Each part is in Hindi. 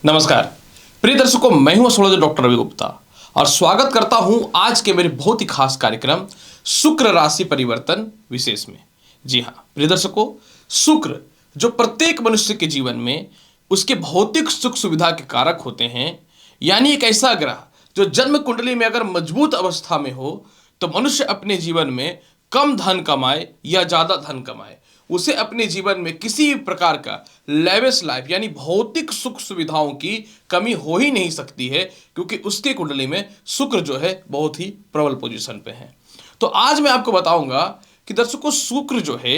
नमस्कार प्रिय दर्शकों, मैं हूं एस्ट्रोलॉजर डॉक्टर रवि गुप्ता और स्वागत करता हूं आज के मेरे बहुत ही खास कार्यक्रम शुक्र राशि परिवर्तन विशेष में। जी हां प्रिय दर्शकों, शुक्र जो प्रत्येक मनुष्य के जीवन में उसके भौतिक सुख सुविधा के कारक होते हैं, यानी एक ऐसा ग्रह जो जन्म कुंडली में अगर मजबूत अवस्था में हो तो मनुष्य अपने जीवन में कम धन कमाए या ज्यादा धन कमाए, उसे अपने जीवन में किसी भी प्रकार का लेविश लाइफ यानी भौतिक सुख सुविधाओं की कमी हो ही नहीं सकती है, क्योंकि उसके कुंडली में शुक्र जो है बहुत ही प्रबल पोजीशन पे है। तो आज मैं आपको बताऊंगा कि दर्शकों, शुक्र जो है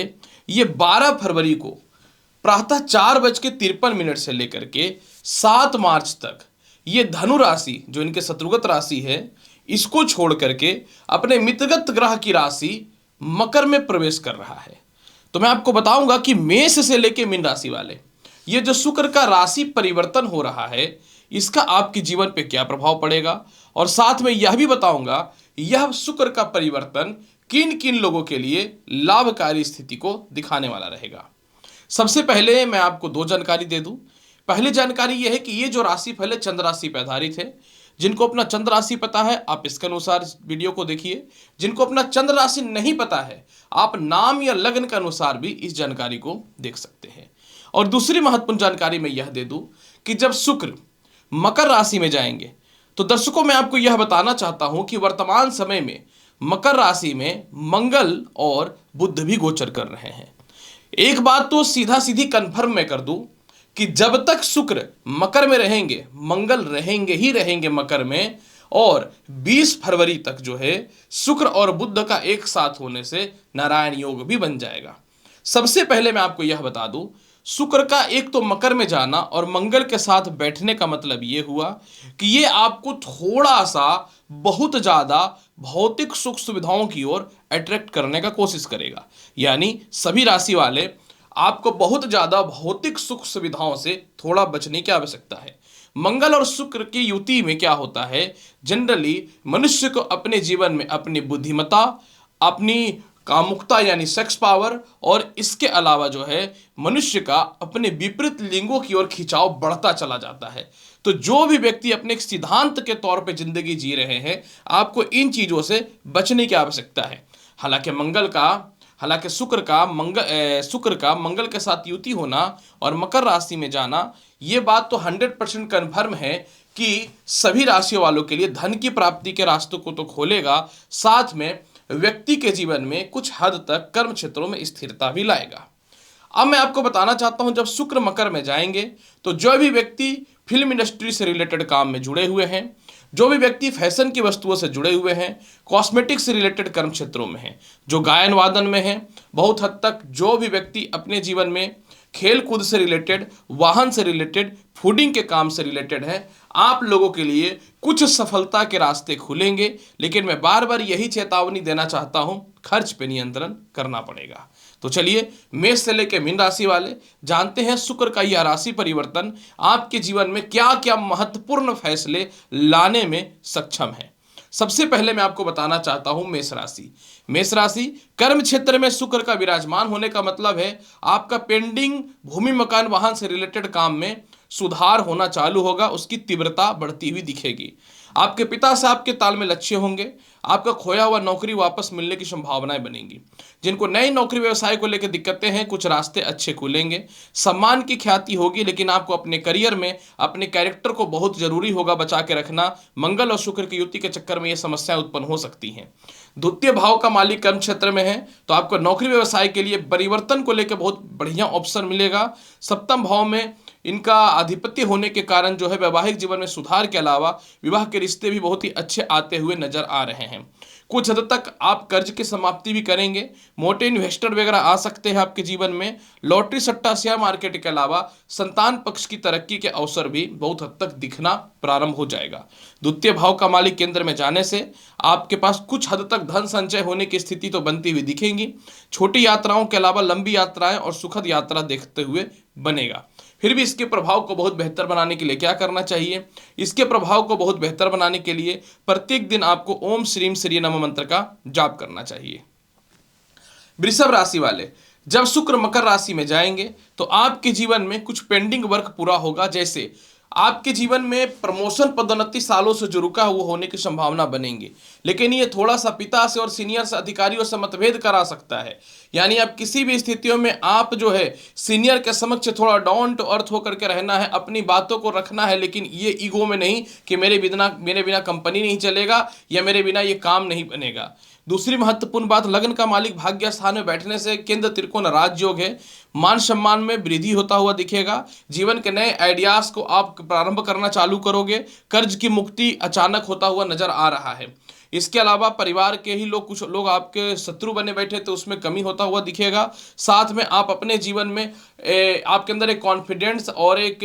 ये 12 फरवरी को प्रातः 4:53 से लेकर के 7 मार्च तक ये धनु राशि जो इनके शत्रुगत राशि है, इसको छोड़ करके अपने मित्रगत ग्रह की राशि मकर में प्रवेश कर रहा है। तो मैं आपको बताऊंगा कि मेष से लेके मीन राशि वाले ये जो शुक्र का राशि परिवर्तन हो रहा है, इसका आपके जीवन पे क्या प्रभाव पड़ेगा, और साथ में यह भी बताऊंगा यह शुक्र का परिवर्तन किन किन लोगों के लिए लाभकारी स्थिति को दिखाने वाला रहेगा। सबसे पहले मैं आपको दो जानकारी दे दूं। पहली जानकारी यह है कि ये जो राशि फल चंद्र राशि पे आधारित है। जिनको अपना चंद्र राशि पता है आप इसके अनुसार वीडियो को देखिए, जिनको अपना चंद्र राशि नहीं पता है आप नाम या लग्न के अनुसार भी इस जानकारी को देख सकते हैं। और दूसरी महत्वपूर्ण जानकारी मैं यह दे दूं कि जब शुक्र मकर राशि में जाएंगे तो दर्शकों, मैं आपको यह बताना चाहता हूं कि वर्तमान समय में मकर राशि में मंगल और बुध भी गोचर कर रहे हैं। एक बात तो सीधा सीधी कंफर्म मैं कर दूं कि जब तक शुक्र मकर में रहेंगे, मंगल रहेंगे ही रहेंगे मकर में, और 20 फरवरी तक जो है शुक्र और बुध का एक साथ होने से नारायण योग भी बन जाएगा। सबसे पहले मैं आपको यह बता दूं, शुक्र का एक तो मकर में जाना और मंगल के साथ बैठने का मतलब यह हुआ कि ये आपको थोड़ा सा बहुत ज्यादा भौतिक सुख सुविधाओं की ओर अट्रैक्ट करने का कोशिश करेगा। यानी सभी राशि वाले आपको बहुत ज्यादा भौतिक सुख सुविधाओं से थोड़ा बचने की आवश्यकता है। मंगल और शुक्र की युति में क्या होता है, जनरली मनुष्य को अपने जीवन में अपनी बुद्धिमत्ता, अपनी कामुकता यानी सेक्स पावर, और इसके अलावा जो है मनुष्य का अपने विपरीत लिंगों की ओर खिंचाव बढ़ता चला जाता है। तो जो भी व्यक्ति अपने एक सिद्धांत के तौर पे जिंदगी जी रहे हैं, आपको इन चीजों से बचने की आवश्यकता है। हालांकि शुक्र का मंगल के साथ युति होना और मकर राशि में जाना, ये बात तो 100% कन्फर्म है कि सभी राशियों वालों के लिए धन की प्राप्ति के रास्तों को तो खोलेगा, साथ में व्यक्ति के जीवन में कुछ हद तक कर्म क्षेत्रों में स्थिरता भी लाएगा। अब मैं आपको बताना चाहता हूं, जब शुक्र मकर में जाएंगे तो जो भी व्यक्ति फिल्म इंडस्ट्री से रिलेटेड काम में जुड़े हुए हैं, जो भी व्यक्ति फैशन की वस्तुओं से जुड़े हुए हैं, कॉस्मेटिक्स से रिलेटेड कर्म क्षेत्रों में हैं, जो गायन वादन में हैं, बहुत हद तक जो भी व्यक्ति अपने जीवन में खेल कूद से रिलेटेड, वाहन से रिलेटेड, फूडिंग के काम से रिलेटेड है, आप लोगों के लिए कुछ सफलता के रास्ते खुलेंगे। लेकिन मैं बार बार यही चेतावनी देना चाहता हूं, खर्च पे नियंत्रण करना पड़ेगा। तो चलिए, मेष से लेकर मीन राशि वाले जानते हैं शुक्र का यह राशि परिवर्तन आपके जीवन में क्या क्या महत्वपूर्ण फैसले लाने में सक्षम है। सबसे पहले मैं आपको बताना चाहता हूं मेष राशि। मेष राशि कर्म क्षेत्र में शुक्र का विराजमान होने का मतलब है आपका पेंडिंग भूमि मकान वाहन से रिलेटेड काम में सुधार होना चालू होगा, उसकी तीव्रता बढ़ती हुई दिखेगी। आपके पिता से आपके तालमेल अच्छे होंगे, आपका खोया हुआ नौकरी वापस मिलने की संभावनाएं बनेंगी। जिनको नई नौकरी व्यवसाय को लेकर दिक्कतें हैं, कुछ रास्ते अच्छे खुलेंगे, सम्मान की ख्याति होगी, लेकिन आपको अपने करियर में अपने कैरेक्टर को बहुत जरूरी होगा बचा के रखना। मंगल और शुक्र की युति के चक्कर में ये समस्याएं उत्पन्न हो सकती हैं। द्वितीय भाव का मालिक कर्म क्षेत्र में है, तो आपको नौकरी व्यवसाय के लिए परिवर्तन को लेकर बहुत बढ़िया ऑप्शन मिलेगा। सप्तम भाव में इनका आधिपत्य होने के कारण जो है वैवाहिक जीवन में सुधार के अलावा विवाह के रिश्ते भी बहुत ही अच्छे आते हुए नजर आ रहे हैं। कुछ हद तक आप कर्ज की समाप्ति भी करेंगे, मोटे इन्वेस्टर वगैरह आ सकते हैं आपके जीवन में। लॉटरी सट्टा शेयर मार्केट के अलावा संतान पक्ष की तरक्की के अवसर भी बहुत हद तक दिखना प्रारंभ हो जाएगा। द्वितीय भाव का मालिक केंद्र में जाने से आपके पास कुछ हद तक धन संचय होने की स्थिति तो बनती हुई दिखेंगी। छोटी यात्राओं के अलावा लंबी यात्राएं और सुखद यात्रा देखते हुए बनेगा। फिर भी इसके प्रभाव को बहुत बेहतर बनाने के लिए क्या करना चाहिए? इसके प्रभाव को बहुत बेहतर बनाने के लिए प्रत्येक दिन आपको ओम श्रीम श्री नमः मंत्र का जाप करना चाहिए। वृषभ राशि वाले, जब शुक्र मकर राशि में जाएंगे तो आपके जीवन में कुछ पेंडिंग वर्क पूरा होगा। जैसे आपके जीवन में प्रमोशन पदोन्नति सालों से जो रुका हुआ होने की संभावना बनेंगी, लेकिन ये थोड़ा सा पिता से और सीनियर से अधिकारियों से मतभेद करा सकता है। यानी आप किसी भी स्थितियों में आप जो है सीनियर के समक्ष थोड़ा डाउन टू अर्थ होकर के रहना है, अपनी बातों को रखना है, लेकिन ये ईगो में नहीं कि मेरे बिना कंपनी नहीं चलेगा या मेरे बिना ये काम नहीं बनेगा। दूसरी महत्वपूर्ण बात, लग्न का मालिक भाग्य स्थान में बैठने से केंद्र त्रिकोण राजयोग है, मान सम्मान में वृद्धि होता हुआ दिखेगा। जीवन के नए आइडियाज को आप प्रारंभ करना चालू करोगे। कर्ज की मुक्ति अचानक होता हुआ नजर आ रहा है। इसके अलावा परिवार के ही लोग, कुछ लोग आपके शत्रु बने बैठे तो उसमें कमी होता हुआ दिखेगा। साथ में आप अपने जीवन में आपके अंदर एक कॉन्फिडेंस और एक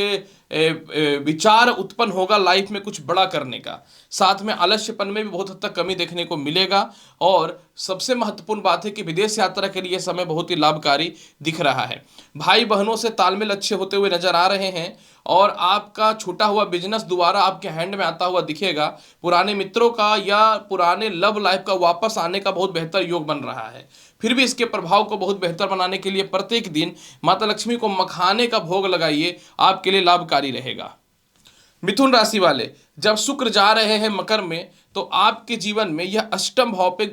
विचार उत्पन्न होगा लाइफ में कुछ बड़ा करने का। साथ में आलस्यपन में भी बहुत हद तक कमी देखने को मिलेगा। और सबसे महत्वपूर्ण बात है कि विदेश यात्रा के लिए समय बहुत ही लाभकारी दिख रहा है। भाई बहनों से तालमेल अच्छे होते हुए नजर आ रहे हैं और आपका छूटा हुआ बिजनेस दोबारा आपके हैंड में आता हुआ दिखेगा। पुराने मित्रों का या पुराने लव लाइफ का वापस आने का बहुत बेहतर योग बन रहा है। फिर भी इसके प्रभाव को बहुत बेहतर बनाने के लिए प्रत्येक दिन माता लक्ष्मी को मखाने का भोग लगाइए, आपके लिए लाभकारी रहेगा। मिथुन राशि वाले, जब शुक्र जा रहे हैं मकर में तो आपके जीवन में यह अष्टम भाव पे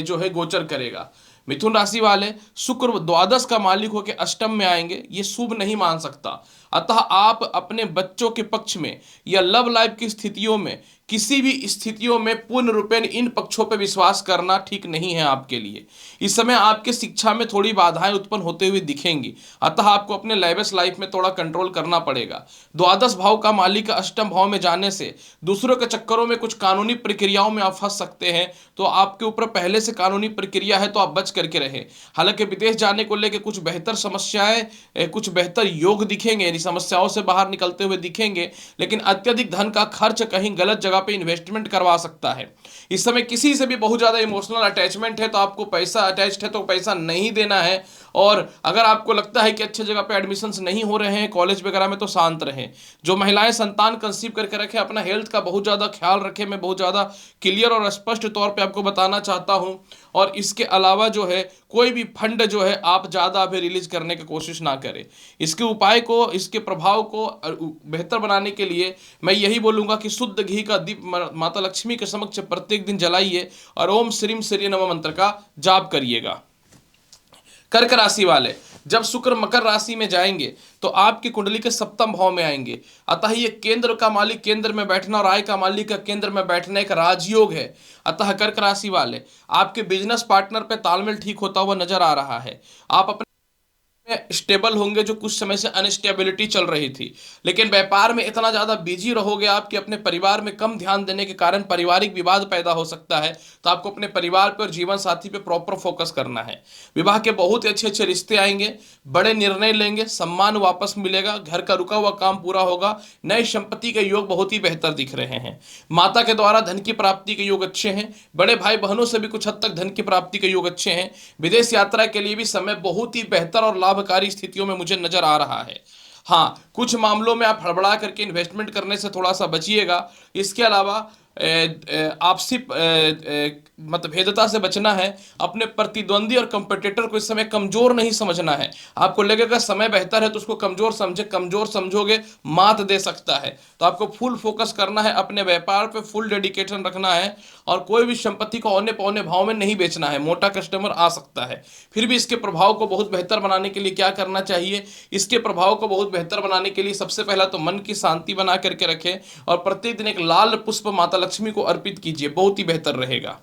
जो है गोचर करेगा। मिथुन राशि वाले, शुक्र द्वादश का मालिक होकर अष्टम में आएंगे, ये शुभ नहीं मान सकता। अतः आप अपने बच्चों के पक्ष में या लव लाइफ की स्थितियों में, किसी भी स्थितियों में पूर्ण रूपेण इन पक्षों पर विश्वास करना ठीक नहीं है आपके लिए। इस समय आपके शिक्षा में थोड़ी बाधाएं उत्पन्न होते हुए दिखेंगी, अतः आपको अपने लेविश लाइफ में थोड़ा कंट्रोल करना पड़ेगा। द्वादश भाव का मालिक अष्टम भाव में जाने से दूसरों के चक्करों में कुछ कानूनी प्रक्रियाओं में आप फंस सकते हैं, तो आपके ऊपर पहले से कानूनी प्रक्रिया है तो आप बच करके रहें। हालांकि विदेश जाने को लेकर कुछ बेहतर समस्याएं, कुछ बेहतर योग दिखेंगे, समस्याओं से बाहर निकलते हुए दिखेंगे, लेकिन अत्यधिक धन का खर्च कहीं गलत जगह पे इन्वेस्टमेंट करवा सकता है। इस समय किसी से भी बहुत ज्यादा इमोशनल अटैचमेंट है तो आपको पैसा अटैच्ड है तो पैसा नहीं देना है। और अगर आपको लगता है कि अच्छी जगह पे एडमिशन्स नहीं हो रहे हैं कॉलेज वगैरह में, तो शांत रहें। जो महिलाएं संतान कंसीव करके रखें, अपना हेल्थ का बहुत ज्यादा ख्याल रखें। मैं बहुत ज्यादा क्लियर और स्पष्ट तौर पे आपको बताना चाहता हूं। और इसके अलावा जो है कोई भी फंड जो है आप ज्यादा अभी रिलीज करने की कोशिश ना करें। इसके उपाय को, इसके प्रभाव को बेहतर बनाने के लिए मैं यही बोलूंगा कि शुद्ध घी का दीप माता लक्ष्मी के समक्ष प्रत्येक दिन जलाइए और ओम श्रीम श्री नमः मंत्र का जाप करिएगा। कर्क राशि वाले, जब शुक्र मकर राशि में जाएंगे तो आपकी कुंडली के सप्तम भाव में आएंगे। अतः ये केंद्र का मालिक केंद्र में बैठना और आय का मालिक का केंद्र में बैठना एक राजयोग है। अतः कर्क राशि वाले, आपके बिजनेस पार्टनर पे तालमेल ठीक होता हुआ नजर आ रहा है। आप अपने स्टेबल होंगे, जो कुछ समय से अनस्टेबिलिटी चल रही थी। लेकिन व्यापार में इतना ज्यादा बिजी रहोगे आप कि अपने परिवार में कम ध्यान देने के कारण पारिवारिक विवाद पैदा हो सकता है। तो आपको अपने परिवार पर, जीवन साथी पे प्रॉपर फोकस करना है। विवाह के बहुत ही अच्छे अच्छे रिश्ते आएंगे, बड़े निर्णय लेंगे, सम्मान वापस मिलेगा, घर का रुका हुआ काम पूरा होगा, नई संपत्ति के योग बहुत ही बेहतर दिख रहे हैं। माता के द्वारा धन की प्राप्ति के योग अच्छे हैं। बड़े भाई बहनों से भी कुछ हद तक धन की प्राप्ति के योग अच्छे हैं। विदेश यात्रा के लिए भी समय बहुत ही बेहतर और लाभकारी स्थितियों में मुझे नजर आ रहा है। हाँ, कुछ मामलों में आप हड़बड़ा करके इन्वेस्टमेंट करने से थोड़ा सा बचिएगा। इसके अलावा आपसी मतभेदता से बचना है। अपने प्रतिद्वंदी और कंपटीटर को इस समय कमजोर नहीं समझना है। आपको लगेगा समय बेहतर है तो उसको कमजोर समझे, कमजोर समझोगे मात दे सकता है। तो आपको फुल फोकस करना है, अपने व्यापार पे फुल डेडिकेशन रखना है और कोई भी संपत्ति को औने पौने भाव में नहीं बेचना है। मोटा कस्टमर आ सकता है। फिर भी इसके प्रभाव को बहुत बेहतर बनाने के लिए क्या करना चाहिए? इसके प्रभाव को बहुत बेहतर बनाने के लिए सबसे पहला तो मन की शांति बना करके रखें और प्रत्येक दिन एक लाल पुष्प माता लक्ष्मी को अर्पित कीजिए, बहुत ही बेहतर रहेगा।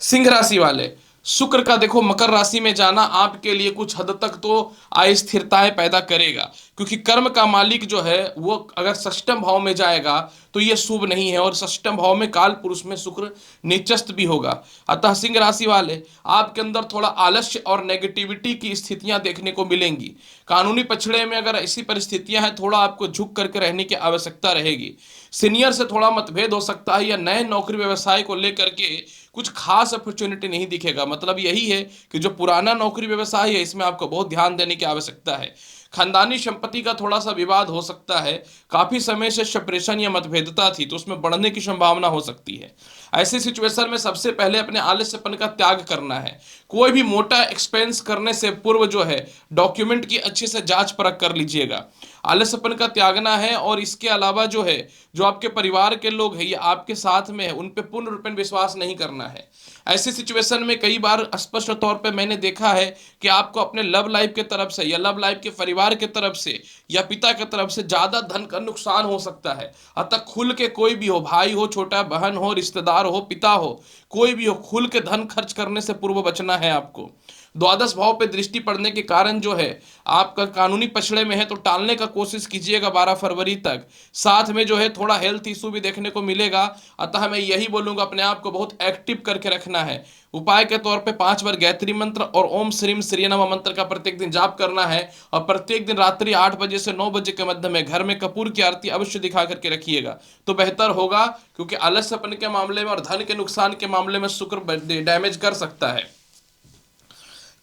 सिंह राशि वाले, शुक्र का देखो मकर राशि में जाना आपके लिए कुछ हद तक तो अस्थिरताएं पैदा करेगा, क्योंकि कर्म का मालिक जो है वो अगर षष्ठम भाव में जाएगा तो ये शुभ नहीं है। और षष्ठम भाव में काल पुरुष में शुक्र नीचस्थ भी होगा। अतः सिंह राशि वाले, आपके अंदर थोड़ा आलस्य और नेगेटिविटी की स्थितियां देखने को मिलेंगी। कानूनी पछड़े में अगर ऐसी परिस्थितियां हैं, थोड़ा आपको झुक करके रहने की आवश्यकता रहेगी। सीनियर से थोड़ा मतभेद हो सकता है या नए नौकरी व्यवसाय को लेकर के कुछ खास अपॉर्चुनिटी नहीं दिखेगा। मतलब यही है कि जो पुराना नौकरी व्यवसाय है इसमें आपको बहुत ध्यान देने की आवश्यकता है। खानदानी संपत्ति का थोड़ा सा विवाद हो सकता है। काफी समय से सेपरेशन या मतभेदता थी तो उसमें बढ़ने की संभावना हो सकती है। ऐसी सिचुएशन में सबसे पहले अपने आलस्यपन का त्याग करना है। कोई भी मोटा एक्सपेंस करने से पूर्व जो है डॉक्यूमेंट की अच्छे से जांच परख कर लीजिएगा। आलसपन का त्यागना है, और इसके अलावा जो है, जो आपके परिवार के लोग हैं या आपके साथ में है, उन पे पूर्ण रूपेण विश्वास नहीं करना है। ऐसी सिचुएशन में कई बार स्पष्ट तौर पे मैंने देखा है कि आपको अपने लव लाइफ के तरफ से या लव लाइफ के परिवार के तरफ से या पिता की तरफ से ज्यादा धन का नुकसान हो सकता है। अतः खुल के, कोई भी हो, भाई हो, छोटा बहन हो, रिश्तेदार हो, पिता हो, कोई भी हो, खुल के धन खर्च करने से पूर्व बचना है आपको। द्वादश भाव पे दृष्टि पड़ने के कारण जो है, आपका कानूनी पछड़े में है तो टालने का कोशिश कीजिएगा 12 फरवरी तक। साथ में जो है थोड़ा हेल्थ इशू भी देखने को मिलेगा। अतः मैं यही बोलूंगा, अपने आप को बहुत एक्टिव करके रखना है। उपाय के तौर पे 5 बार गायत्री मंत्र और ओम श्रीम श्री नमः मंत्र का प्रत्येक दिन जाप करना है, और प्रत्येक दिन रात्रि 8 बजे से 9 बजे के मध्य में घर में कपूर की आरती अवश्य दिखा करके रखिएगा, तो बेहतर होगा। क्योंकि आलस्यपन के मामले में और धन के नुकसान के मामले में शुक्र डैमेज कर सकता है।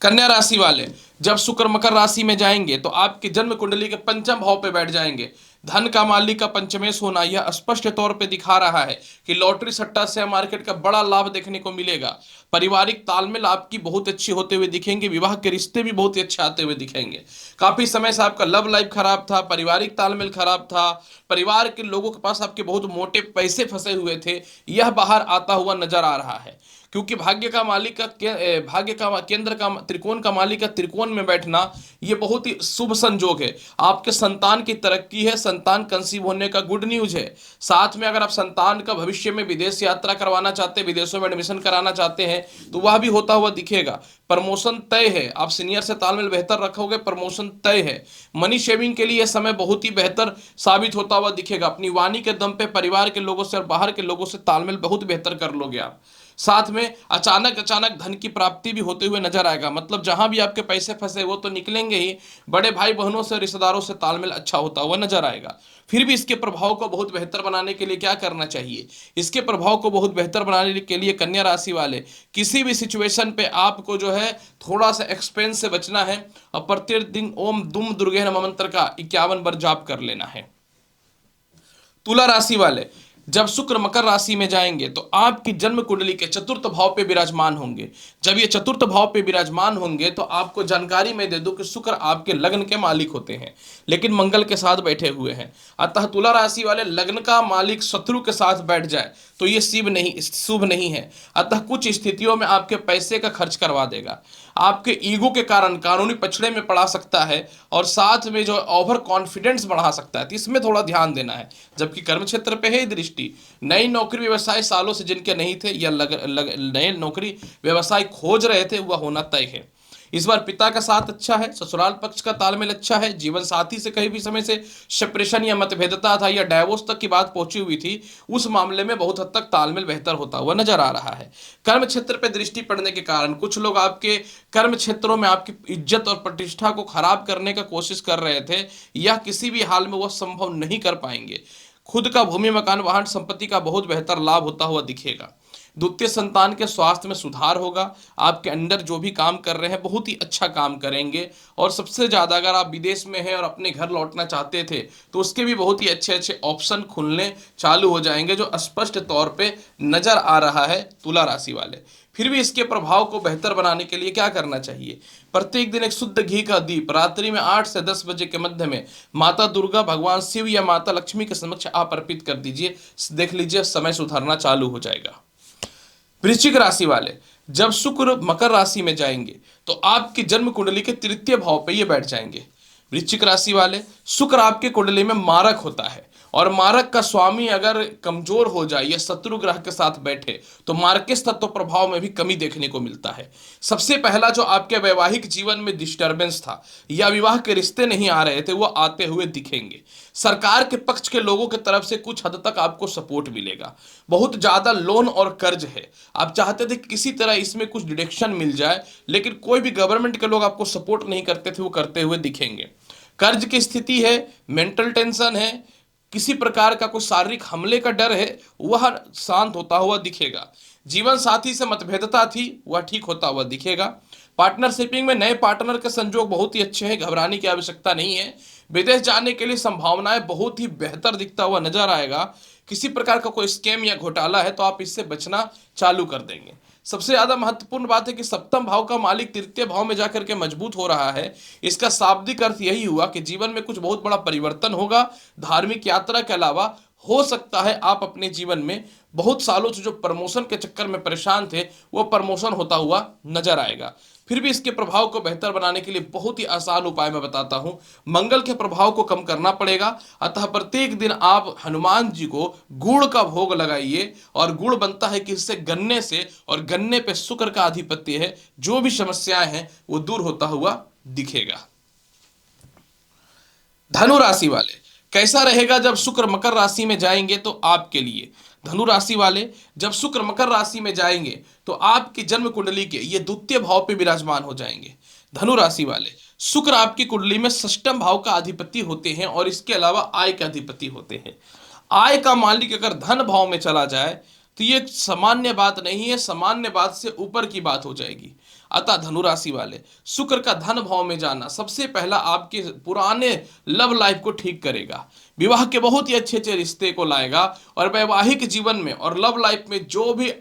कन्या राशि वाले, जब शुक्र मकर राशि में जाएंगे तो आपकी जन्म कुंडली के पंचम भाव पे बैठ जाएंगे। धन का मालिक का पंचमेश होना यह स्पष्ट तौर पे दिखा रहा है कि लॉटरी सट्टा शेयर मार्केट का बड़ा लाभ देखने को मिलेगा। पारिवारिक तालमेल आपकी बहुत अच्छी होते हुए दिखेंगे, विवाह के रिश्ते भी बहुत ही अच्छे आते हुए दिखेंगे। काफी समय से आपका लव लाइफ खराब था, पारिवारिक तालमेल खराब था, परिवार के लोगों के पास आपके बहुत मोटे पैसे फंसे हुए थे, यह बाहर आता हुआ नजर आ रहा है। क्योंकि भाग्य का मालिक का भाग्य का केंद्र का त्रिकोण का मालिक का त्रिकोण में बैठना ये बहुत ही शुभ संजोग है। आपके संतान की तरक्की है, संतान कंसीव होने का गुड न्यूज है। साथ में अगर आप संतान का भविष्य में विदेश यात्रा करवाना चाहते हैं, विदेशों में एडमिशन कराना चाहते हैं, तो वह भी होता हुआ दिखेगा। प्रमोशन तय है, आप सीनियर से तालमेल बेहतर रखोगे, प्रमोशन तय है। मनी शेविंग के लिए यह समय बहुत ही बेहतर साबित होता हुआ दिखेगा। अपनी वाणी के दम पे परिवार के लोगों से और बाहर के लोगों से तालमेल बहुत बेहतर कर लोगे आप। साथ में अचानक अचानक धन की प्राप्ति भी होते हुए नजर आएगा। मतलब जहां भी आपके पैसे फंसे वो तो निकलेंगे ही, बड़े भाई बहनों से, रिश्तेदारों से तालमेल अच्छा होता हुआ नजर आएगा। फिर भी इसके प्रभाव को बहुत बेहतर बनाने के लिए क्या करना चाहिए? इसके प्रभाव को बहुत बेहतर बनाने के लिए कन्या राशि वाले, किसी भी सिचुएशन पे आपको जो है थोड़ा सा एक्सपेंस से बचना है, और प्रत्येक दिन ओम दुम दुर्गे नमः मंत्र का 51 बार जाप कर लेना है। तुला राशि वाले, जब शुक्र मकर राशि में जाएंगे तो आपकी जन्म कुंडली के चतुर्थ भाव पे विराजमान होंगे। जब ये चतुर्थ भाव पे विराजमान होंगे तो आपको जानकारी में दे दूं कि शुक्र आपके लग्न के मालिक होते हैं, लेकिन मंगल के साथ बैठे हुए हैं। अतः तुला राशि वाले, लग्न का मालिक शत्रु के साथ बैठ जाए तो ये शुभ नहीं है। अतः कुछ स्थितियों में आपके पैसे का खर्च करवा देगा, आपके ईगो के कारण कानूनी पछड़े में पड़ा सकता है, और साथ में जो ओवर कॉन्फिडेंस बढ़ा सकता है, तो इसमें थोड़ा ध्यान देना है। जबकि कर्म क्षेत्र पे है दृष्टि, नई नौकरी व्यवसाय सालों से जिनके नहीं थे या नए नौकरी व्यवसाय खोज रहे थे, वह होना तय है। इस बार पिता का साथ अच्छा है, ससुराल पक्ष का तालमेल अच्छा है, जीवन साथी से कहीं भी समय से सेपरेशन या मतभेदता था या डाइवोर्स तक की बात पहुंची हुई थी, उस मामले में बहुत हद तक तालमेल बेहतर होता हुआ नजर आ रहा है। कर्म क्षेत्र पर दृष्टि पड़ने के कारण कुछ लोग आपके कर्म क्षेत्रों में आपकी इज्जत और प्रतिष्ठा को खराब करने का कोशिश कर रहे थे, या किसी भी हाल में वह संभव नहीं कर पाएंगे। खुद का भूमि मकान वाहन संपत्ति का बहुत बेहतर लाभ होता हुआ दिखेगा। द्वितीय संतान के स्वास्थ्य में सुधार होगा। आपके अंडर जो भी काम कर रहे हैं बहुत ही अच्छा काम करेंगे, और सबसे ज़्यादा अगर आप विदेश में हैं और अपने घर लौटना चाहते थे तो उसके भी बहुत ही अच्छे अच्छे ऑप्शन खुलने चालू हो जाएंगे, जो स्पष्ट तौर पे नज़र आ रहा है तुला राशि वाले। फिर भी इसके प्रभाव को बेहतर बनाने के लिए क्या करना चाहिए? प्रत्येक दिन एक शुद्ध घी का दीप रात्रि में 8 से 10 बजे के मध्य में माता दुर्गा, भगवान शिव या माता लक्ष्मी के समक्ष आप अर्पित कर दीजिए। देख लीजिए समय सुधरना चालू हो जाएगा। वृश्चिक राशि वाले, जब शुक्र मकर राशि में जाएंगे तो आपकी जन्म कुंडली के तृतीय भाव पे ये बैठ जाएंगे। वृश्चिक राशि वाले, शुक्र आपके कुंडली में मारक होता है, और मारक का स्वामी अगर कमजोर हो जाए या शत्रु ग्रह के साथ बैठे तो मार्केस तत्व प्रभाव में भी कमी देखने को मिलता है। सबसे पहला जो आपके वैवाहिक जीवन में डिस्टर्बेंस था या विवाह के रिश्ते नहीं आ रहे थे, वो आते हुए दिखेंगे। सरकार के पक्ष के लोगों की तरफ से कुछ हद तक आपको सपोर्ट मिलेगा। बहुत ज्यादा लोन और कर्ज है, आप चाहते थे कि किसी तरह इसमें कुछ डिडक्शन मिल जाए, लेकिन कोई भी गवर्नमेंट के लोग आपको सपोर्ट नहीं करते थे, वो करते हुए दिखेंगे। कर्ज की स्थिति है, मेंटल टेंशन है, किसी प्रकार का कोई शारीरिक हमले का डर है, वह शांत होता हुआ दिखेगा। जीवन साथी से मतभेदता थी, वह ठीक होता हुआ दिखेगा। पार्टनरशिपिंग में नए पार्टनर के संजोग बहुत ही अच्छे हैं, घबराने की आवश्यकता नहीं है। विदेश जाने के लिए संभावनाएं बहुत ही बेहतर दिखता हुआ नजर आएगा। किसी प्रकार का कोई स्कैम या घोटाला है तो आप इससे बचना चालू कर देंगे। सबसे ज्यादा महत्वपूर्ण बात है कि सप्तम भाव का मालिक तृतीय भाव में जाकर के मजबूत हो रहा है। इसका शाब्दिक अर्थ यही हुआ कि जीवन में कुछ बहुत बड़ा परिवर्तन होगा। धार्मिक यात्रा के अलावा हो सकता है आप अपने जीवन में बहुत सालों से जो प्रमोशन के चक्कर में परेशान थे वो प्रमोशन होता हुआ नजर आएगा। फिर भी इसके प्रभाव को बेहतर बनाने के लिए बहुत ही आसान उपाय मैं बताता हूं। मंगल के प्रभाव को कम करना पड़ेगा, अतः प्रत्येक दिन आप हनुमान जी को गुड़ का भोग लगाइए। और गुड़ बनता है कि इससे गन्ने से, और गन्ने पे शुक्र का आधिपत्य है, जो भी समस्याएं हैं वो दूर होता हुआ दिखेगा। धनु राशि वाले कैसा रहेगा जब शुक्र मकर राशि में जाएंगे? तो आपके लिए धनु राशि वाले जब शुक्र मकर राशि में जाएंगे तो आपकी जन्म कुंडली के ये द्वितीय भाव पे विराजमान हो जाएंगे। धनु राशि वाले शुक्र आपकी कुंडली में षष्ठम भाव का अधिपति होते हैं और इसके अलावा आय के अधिपति होते हैं। आय का मालिक अगर धन भाव में चला जाए तो ये सामान्य बात नहीं है, सामान्य बात से ऊपर की बात हो जाएगी। अतः धनु राशि वाले शुक्र का धन भाव में जाना सबसे पहला आपके पुराने लव लाइफ को ठीक करेगा, विवाह के बहुत ही अच्छे अच्छे रिश्ते को लाएगा और वैवाहिक जीवन में और लव लाइफ में जो भी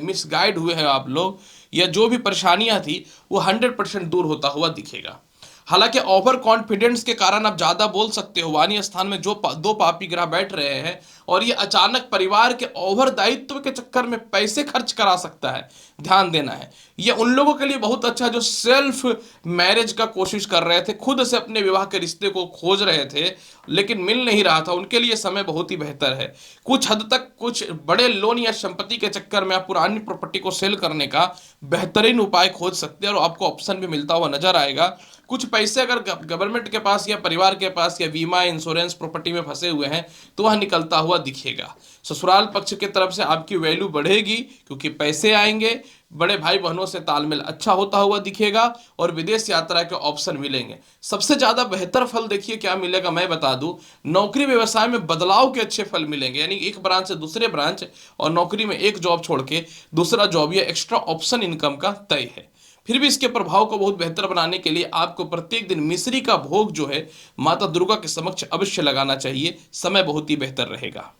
मिसगाइड हुए हैं आप लोग या जो भी परेशानियां थी वो 100% दूर होता हुआ दिखेगा। हालांकि ओवर कॉन्फिडेंस के कारण आप ज्यादा बोल सकते हो। वाणी स्थान में जो दो पापी ग्रह बैठ रहे हैं और ये अचानक परिवार के ओवर दायित्व के चक्कर में पैसे खर्च करा सकता है, ध्यान देना है। ये उन लोगों के लिए बहुत अच्छा जो सेल्फ मैरिज का कोशिश कर रहे थे, खुद से अपने विवाह के रिश्ते को खोज रहे थे लेकिन मिल नहीं रहा था, उनके लिए समय बहुत ही बेहतर है। कुछ हद तक कुछ बड़े लोन या संपत्ति के चक्कर में आप पुरानी प्रॉपर्टी को सेल करने का बेहतरीन उपाय खोज सकते हैं और आपको ऑप्शन भी मिलता हुआ नजर आएगा। कुछ पैसे अगर गवर्नमेंट के पास या परिवार के पास या बीमा इंश्योरेंस प्रॉपर्टी में फंसे हुए हैं तो वह निकलता हुआ दिखेगा। ससुराल पक्ष की तरफ से आपकी वैल्यू बढ़ेगी क्योंकि पैसे आएंगे। बड़े भाई बहनों से तालमेल अच्छा होता हुआ दिखेगा और विदेश यात्रा के ऑप्शन मिलेंगे। सबसे ज्यादा बेहतर फल देखिए क्या मिलेगा मैं बता दूं, नौकरी व्यवसाय में बदलाव के अच्छे फल मिलेंगे, यानी एक ब्रांच से दूसरे ब्रांच और नौकरी में एक जॉब छोड़ के दूसरा जॉब या एक्स्ट्रा ऑप्शन इनकम का तय है। फिर भी इसके प्रभाव को बहुत बेहतर बनाने के लिए आपको प्रत्येक दिन मिश्री का भोग जो है माता दुर्गा के समक्ष अवश्य लगाना चाहिए, समय बहुत ही बेहतर रहेगा।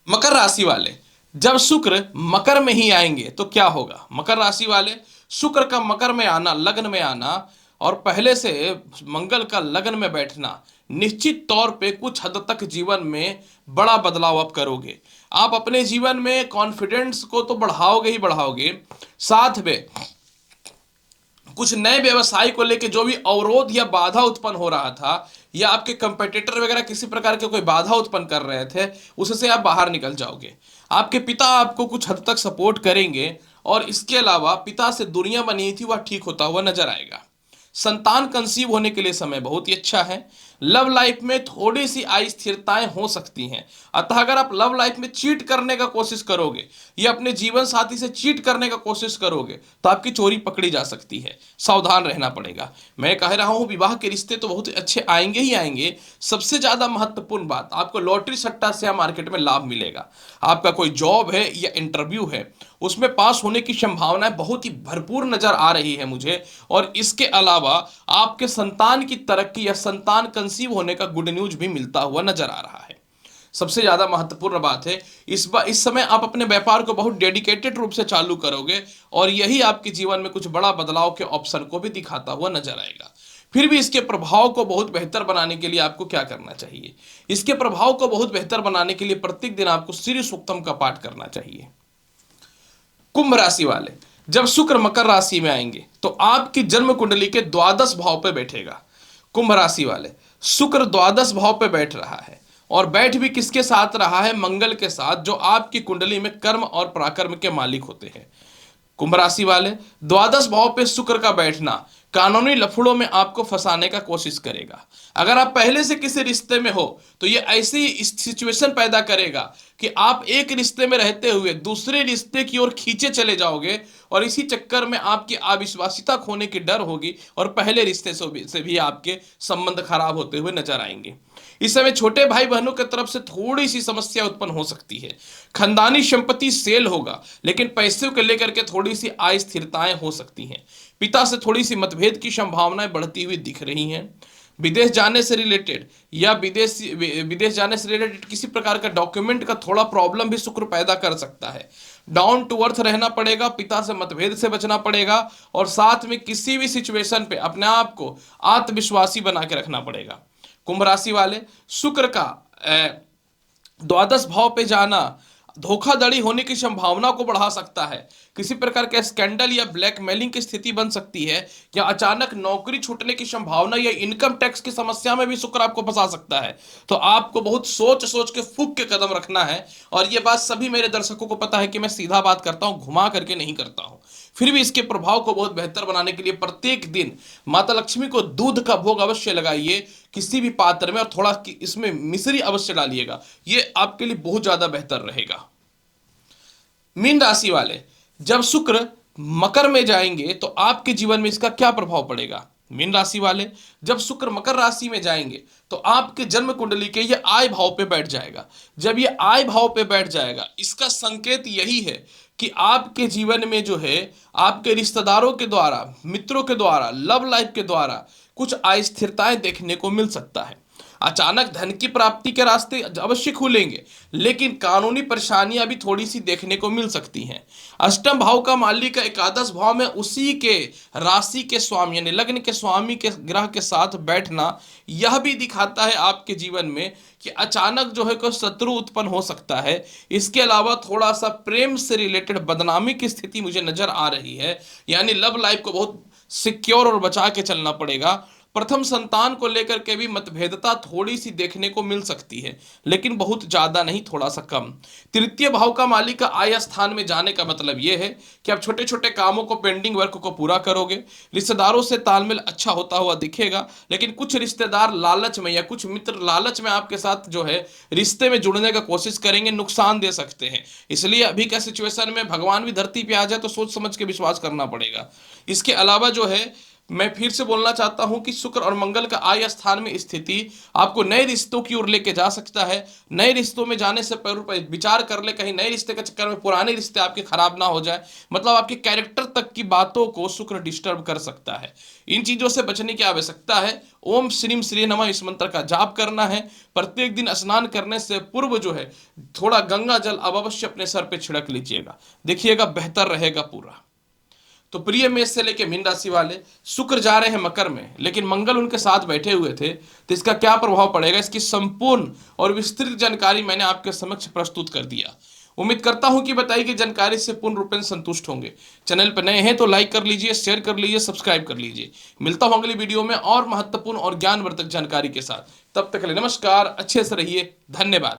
मकर राशि वाले जब शुक्र मकर में ही आएंगे तो क्या होगा? मकर राशि वाले शुक्र का मकर में आना, लग्न में आना और पहले से मंगल का लग्न में बैठना निश्चित तौर पे कुछ हद तक जीवन में बड़ा बदलाव आप करोगे। आप अपने जीवन में कॉन्फिडेंस को तो बढ़ाओगे ही बढ़ाओगे, साथ में कुछ नए व्यवसाय को लेकर जो भी अवरोध या बाधा उत्पन्न हो रहा था या आपके कंपटीटर वगैरह किसी प्रकार के कोई बाधा उत्पन्न कर रहे थे उससे आप बाहर निकल जाओगे। आपके पिता आपको कुछ हद तक सपोर्ट करेंगे और इसके अलावा पिता से दूरियां बनी थी वह ठीक होता हुआ नजर आएगा। संतान कंसीव होने के लिए समय बहुत ही अच्छा है। लव लाइफ में थोड़ी सी अस्थिरताएं हो सकती हैं, अतः अगर आप लव लाइफ में चीट करने का कोशिश करोगे या अपने जीवन साथी से चीट करने का कोशिश करोगे तो आपकी चोरी पकड़ी जा सकती है, सावधान रहना पड़ेगा। मैं कह रहा हूं विवाह के रिश्ते तो बहुत अच्छे आएंगे ही आएंगे। सबसे ज्यादा महत्वपूर्ण बात, आपको लॉटरी सट्टा शेयर मार्केट में लाभ मिलेगा। आपका कोई जॉब है या इंटरव्यू है उसमें पास होने की संभावनाएं बहुत ही भरपूर नजर आ रही है मुझे। और इसके अलावा आपके संतान की तरक्की या संतान कंसीव होने का गुड न्यूज भी मिलता हुआ नजर आ रहा है। सबसे ज्यादा महत्वपूर्ण बात है इस समय आप अपने व्यापार को बहुत डेडिकेटेड रूप से चालू करोगे और यही आपके जीवन में कुछ बड़ा बदलाव के ऑप्शन को भी दिखाता हुआ नजर आएगा। फिर भी इसके प्रभाव को बहुत बेहतर बनाने के लिए आपको क्या करना चाहिए? इसके प्रभाव को बहुत बेहतर बनाने के लिए प्रत्येक दिन आपको श्री सूक्तम का पाठ करना चाहिए। कुंभ राशि वाले जब शुक्र मकर राशि में आएंगे तो आपकी जन्म कुंडली के द्वादश भाव पे बैठेगा। कुंभ राशि वाले शुक्र द्वादश भाव पे बैठ रहा है और बैठ भी किसके साथ रहा है? मंगल के साथ, जो आपकी कुंडली में कर्म और पराक्रम के मालिक होते हैं। कुंभ राशि वाले द्वादश भाव पे शुक्र का बैठना कानूनी लफड़ों में आपको फंसाने का कोशिश करेगा। अगर आप पहले से किसी रिश्ते में हो तो ये ऐसी सिचुएशन पैदा करेगा कि आप एक रिश्ते में रहते हुए दूसरे रिश्ते की ओर खींचे चले जाओगे और इसी चक्कर में आपकी अविश्वासिता खोने की डर होगी और पहले रिश्ते से भी आपके संबंध खराब होते हुए नजर आएंगे। इस समय छोटे भाई बहनों की तरफ से थोड़ी सी समस्या उत्पन्न हो सकती है। खानदानी संपत्ति सेल होगा लेकिन पैसे को लेकर के थोड़ी सी अस्थिरताएं हो सकती हैं। पिता से थोड़ी सी मतभेद की संभावनाएं बढ़ती हुई दिख रही हैं। विदेश जाने से रिलेटेड या विदेश जाने से रिलेटेड किसी प्रकार का डॉक्यूमेंट का थोड़ा प्रॉब्लम भी शुक्र पैदा कर सकता है। डाउन टू अर्थ रहना पड़ेगा, पिता से मतभेद से बचना पड़ेगा, और साथ में किसी भी सिचुएशन पे अपने आप को आत्मविश्वासी बना के रखना पड़ेगा। कुंभ राशि वाले, शुक्र का द्वादश भाव पे जाना धोखाधड़ी होने की संभावना को बढ़ा सकता है। किसी प्रकार का स्कैंडल या ब्लैकमेलिंग की स्थिति बन सकती है, या अचानक नौकरी छूटने की संभावना या इनकम टैक्स की समस्या में भी शुक्र आपको फंसा सकता है। तो आपको बहुत सोच सोच के फूक के कदम रखना है। और ये बात सभी मेरे दर्शकों को पता है कि मैं सीधा बात करता हूं, घुमा करके नहीं करता हूं। फिर भी इसके प्रभाव को बहुत बेहतर बनाने के लिए प्रत्येक दिन माता लक्ष्मी को दूध का भोग अवश्य लगाइए किसी भी पात्र में, और थोड़ा इसमें मिश्री अवश्य डालिएगा। ये आपके लिए बहुत ज्यादा बेहतर रहेगा। मीन राशि वाले, जब शुक्र मकर में जाएंगे तो आपके जीवन में इसका क्या प्रभाव पड़ेगा। मीन राशि वाले, जब शुक्र मकर राशि में जाएंगे तो आपके जन्म कुंडली के ये आय भाव पे बैठ जाएगा। जब ये आय भाव पे बैठ जाएगा, इसका संकेत यही है कि आपके जीवन में जो है आपके रिश्तेदारों के द्वारा, मित्रों के द्वारा, लव लाइफ के द्वारा कुछ अस्थिरताएं देखने को मिल सकता है। अचानक धन की प्राप्ति के रास्ते अवश्य खुलेंगे, लेकिन कानूनी परेशानियां भी थोड़ी सी देखने को मिल सकती हैं। अष्टम भाव का मालिक एकादश भाव में उसी के राशि के स्वामी यानी लग्न के स्वामी के ग्रह के साथ बैठना, यह भी दिखाता है आपके जीवन में कि अचानक जो है कोई शत्रु उत्पन्न हो सकता है। इसके अलावा थोड़ा सा प्रेम से रिलेटेड बदनामी की स्थिति मुझे नजर आ रही है, यानी लव लाइफ को बहुत सिक्योर और बचा के चलना पड़ेगा। प्रथम संतान को लेकर के भी मतभेदता थोड़ी सी देखने को मिल सकती है, लेकिन बहुत ज्यादा नहीं, थोड़ा सा कम। तृतीय भाव का मालिक का आय स्थान में जाने का मतलब यह है कि आप छोटे छोटे कामों को, पेंडिंग वर्क को पूरा करोगे। रिश्तेदारों से तालमेल अच्छा होता हुआ दिखेगा, लेकिन कुछ रिश्तेदार लालच में या कुछ मित्र लालच में आपके साथ जो है रिश्ते में जुड़ने का कोशिश करेंगे, नुकसान दे सकते हैं। इसलिए अभी का सिचुएशन में भगवान भी धरती पे आ जाए तो सोच समझ के विश्वास करना पड़ेगा। इसके अलावा जो है मैं फिर से बोलना चाहता हूं कि शुक्र और मंगल का आय स्थान में स्थिति आपको नए रिश्तों की ओर लेके जा सकता है। नए रिश्तों में जाने से पहले विचार कर ले, कहीं नए रिश्ते के चक्कर में पुराने रिश्ते आपके खराब ना हो जाए। मतलब आपके कैरेक्टर तक की बातों को शुक्र डिस्टर्ब कर सकता है। इन चीजों से बचने की आवश्यकता है। ओम श्रीम श्री नमः इस मंत्र का जाप करना है। प्रत्येक दिन स्नान करने से पूर्व जो है थोड़ा गंगा जल अब अवश्य अपने सर पे छिड़क लीजिएगा, देखिएगा बेहतर रहेगा पूरा। तो प्रिय मेष से लेके मीन राशि वाले, शुक्र जा रहे हैं मकर में, लेकिन मंगल उनके साथ बैठे हुए थे, तो इसका क्या प्रभाव पड़ेगा, इसकी संपूर्ण और विस्तृत जानकारी मैंने आपके समक्ष प्रस्तुत कर दिया। उम्मीद करता हूं कि बताई गई जानकारी से पूर्ण रूप से संतुष्ट होंगे। चैनल पर नए हैं तो लाइक कर लीजिए, शेयर कर लीजिए, सब्सक्राइब कर लीजिए। मिलता हूं अगली वीडियो में और महत्वपूर्ण और ज्ञानवर्धक जानकारी के साथ। तब तक के लिए नमस्कार, अच्छे से रहिए, धन्यवाद।